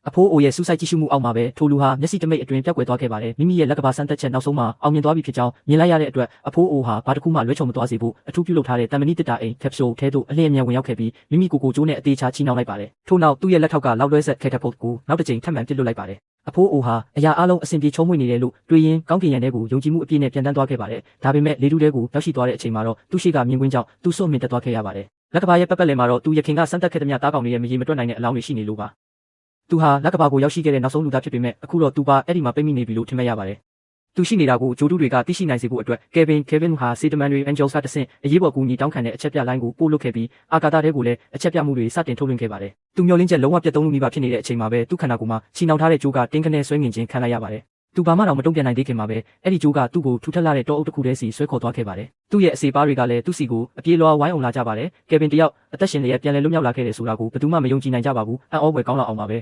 အဖိုးအိုရဲ့စူးစိုက်ကြည့်ရှုမှုအောက်မှာပဲထိုလူဟာမျက်စိတမိတ်အတွင်းပျောက်ကွယ်သွားခဲ့ပါတယ်မိမိရဲ့လက်ကဘာစမ်းသပ်ချက်နောက်ဆုံးမှာအောင်မြင်သွားပြီဖြစ်ကြောင်းမြင်လိုက်ရတဲ့အတွက်အဖိုးအိုဟာဘာတစ်ခုမှလွဲချော်မသွားစေဖို့အထူးပြုလုပ်ထားတဲ့တံမဏိတစ်တာအိမ်ကက်ပဆိုထဲသို့အလျင်အမြန်ဝင်ရောက်ခဲ့ပြီးမိမိကိုကျိုးနဲ့အသေးချာချီနှောင်လိုက်ပါတယ်ထို့နောက်သူ့ရဲ့လက်ထောက်ကလောက်လွဲဆက်ခဲထပ်ဖို့ကိုနောက်တစ်ကြိမ်ထပ်မံပစ်လွတ်လိုက်ပါတယ်အဖိုးအိုဟာအရာအလုံးအဆင်ပြေချုံးမွေ့နေတယ်လို့တွေးရင်းကောင်းကင်ရံတဲ့ကိုယုံကြည်မှုအပြည့်နဲ့ပြန်တန်းသွားခဲ့ပါတယ်ဒါပေမဲ့လေတူးတဲကိုရောက်ရှိသွားတဲ့အချိန်မှာတော့သူ့ရှိကမြင်ကွင်းကြောင့်သူ့စွန့်မြင်တက်သွားခဲ့ရပါတယ်လက်ကဘာရဲ့ပတ်ပတ်လည်မှာတော့သူရခင်ကစမ်းသပ်ခဲ့တဲ့မြတားကောင်တွေရဲ့မရေမတွက်နိုင်တဲ့အလောင်းတွေရှိနေလို့ပါသူဟာလက်ကဘာကိုရောက်ရှိခဲ့တဲ့နောက်ဆုံးလူသားဖြစ်ပေမဲ့အခုတော့သူပါအဲ့ဒီမှာပိတ်မိနေပြီလို့ထင်မှတ်ရပါတယ်သူရှိနေတာကိုဂျိုတူးတွေကသိရှိနိုင်စေဖို့အတွက်ကယ်ဗင်ဟာစေတမန်တွေအန်ဂျယ်စ်ကတဆင့်အရေးပေါ်ကူညီတောင်းခံတဲ့အချက်ပြလိုင်းကိုပို့လုပ်ခဲ့ပြီးအာကာသထဲကိုလည်းအချက်ပြမှုတွေစတင်ထုတ်လွှင့်ခဲ့ပါတယ်သူမျောလင်းချက်လုံးဝပြတ်သုံးလို့နီးပါးဖြစ်နေတဲ့အချိန်မှာပဲသူ့ခန္ဓာကိုယ်မှာချီနှောင်ထားတဲ့ဂျိုးကတင်းကနေဆွဲငင်ခြင်းခံလိုက်ရပါတယ်သူဘာမှတော့မတုံ့ပြန်နိုင်သေးခင်မှာပဲအဲ့ဒီဂျိုးကသူ့ကိုထူထပ်လာတဲ့တောအုပ်တစ်ခုထဲစီဆွဲခေါ်သွားခဲ့ပါတယ်သူ့ရဲ့အစေပါတွေကလည်းသူ့စီကိုအပြေးလွှာဝိုင်းအောင်လာကြပါတယ်ကယ်ဗင်တယောက်အသက်ရှင်လျက်ပြန်လည်လွတ်မြောက်လာခဲ့တယ်ဆိုတာကိုဘယ်သူမှမယုံကြည်နိုင်ကြပါဘူးအံ့ဩဖွယ်ကောင်းလောက်အောင်ပါပဲ